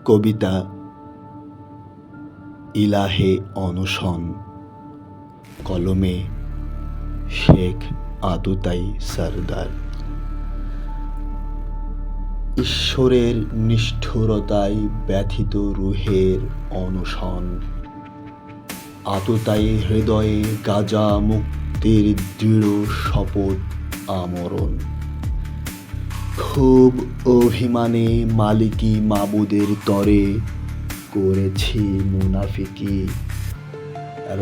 কবিতা ইলাহে অনশন, কলমে শেখ আততায়ী সরদার। ঈশ্বরের নিষ্ঠুরতায় ব্যথিত রুহের অনশন, আততায়ী হৃদয়ে গাজা মুক্তির দৃঢ় শপথ আমরণ। খুব অভিমানে মালিকি মাবুদের তরে করেছি মুনাফিকি,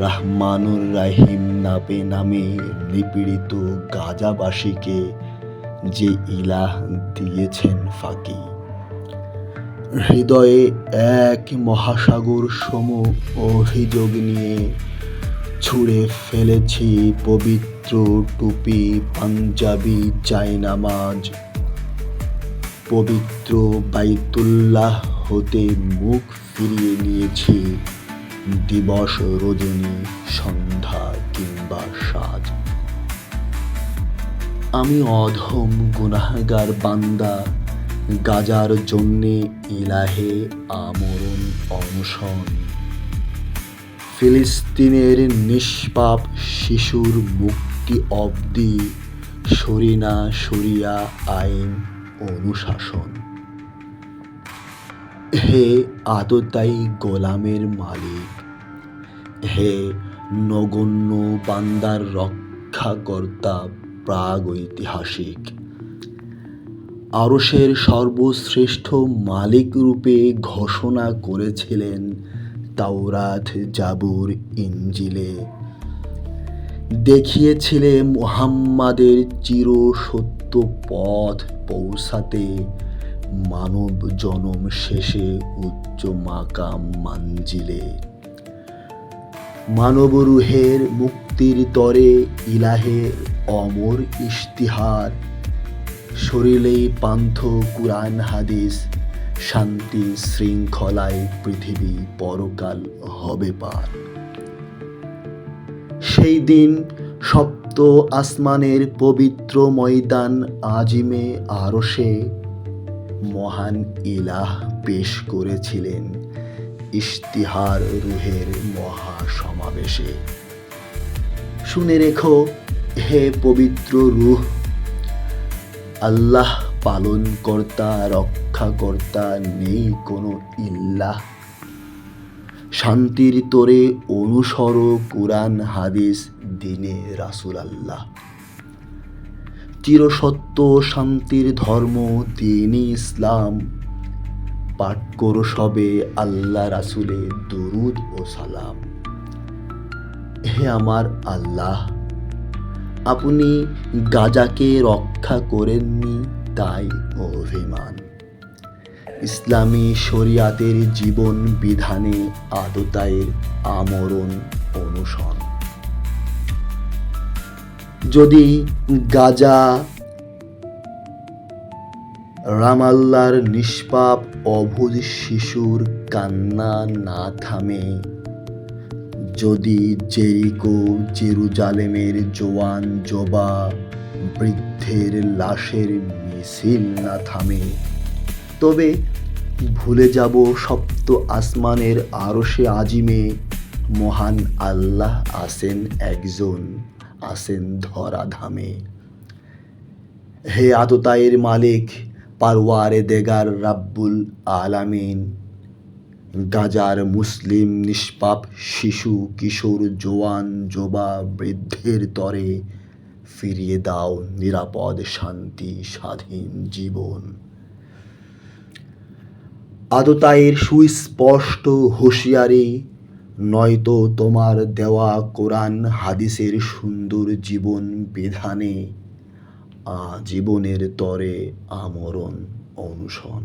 রহমানুর রাহিম নামে নিপীড়িত গাজাবাসীকে যে ইলাহ দিয়েছেন ফাঁকি। হৃদয়ে এক মহাসাগর সম অভিযোগ নিয়ে ছুঁড়ে ফেলেছি পবিত্র টুপি, পাঞ্জাবি, জায়নামাজ। পবিত্র বাইতুল্লাহ হতে মুখ ফিরিয়ে নিয়েছি দিবস, রজনী, সন্ধ্যা কিংবা সাজ। আমি অধম গুনাহগার বান্দা, গাজার জন্যে ইলাহে আমরণ অনশন। ফিলিস্তিনের নিষ্পাপ শিশুর মুক্তি অবধি সরি না শরিয়া আইন অনুশাসন। হে আততায়ী গোলামের মালিক, হে নগণ্য বান্দার রক্ষাকর্তা প্রাগৈতিহাসিক, আরশের সর্বশ্রেষ্ঠ মালিক রূপে ঘোষণা করেছিলেন তাওরাত, জাবুর, ইনজিলে। দেখিয়েছিলে মুহাম্মাদের চিরসত্য পথ পৌঁছাতে মানব জনম শেষে উচ্চ মাকাম মানজিলে। মানব রুহের মুক্তির তরে ইলাহের অমর ইশতিহার। শরীরেই পান্থ কুরআন হাদিস, শান্তি শৃঙ্খলায় পৃথিবী পরকাল হবে পার। সেই দিন সপ্ত আসমানের পবিত্র ময়দান আজিমে আরশে মহান ইলাহ পেশ করেছিলেন ইশতিহার রুহের মহাসমাবেশে। শুনে রেখো হে পবিত্র রূহ, আল্লাহ পালন কর্তা, রক্ষাকর্তা, নেই কোনো ইল্লাহ। শান্তির তোরে অনুসর কুরআন হাদিস, দিনে রাসূল আল্লাহ। চিরসত্য শান্তির ধর্ম দ্বীন-ই ইসলাম। পাঠ করো সবে আল্লাহ রাসূলে দুরুদ ও সালাম। হে আমার আল্লাহ, আপনি গাজাকে রক্ষা করেননি, তাই অভিমান। ইসলামী শরিয়াতের জীবন বিধানে আততায়ীর আমরণ অনশন। যদি গাজা রামাল্লার নিষ্পাপ অবুঝ শিশুর কান্না না থামে, যদি জেরিকো জেরুজালেমের জওয়ান জোবা বৃদ্ধের লাশের মিছিল না থামে, তবে ভুলে যাব সপ্ত আসমানের আরশে আজিমে মহান আল্লাহ আছেন একজন, আছেন ধরাধামে। হে আততায়ীর মালিক, পারওয়ারে দেগার রাব্বুল আলামিন, গাজার মুসলিম নিষ্পাপ শিশু, কিশোর, জওয়ান, যুবা, বৃদ্ধের তরে ফিরিয়ে দাও নিরাপদ, শান্তি, স্বাধীন জীবন। আততায়ীর সুস্পষ্ট হুঁশিয়ারি, নয়তো তোমার দেওয়া কোরআন হাদিসের সুন্দর জীবন বিধানে আজীবনের তরে আমরণ অনশন।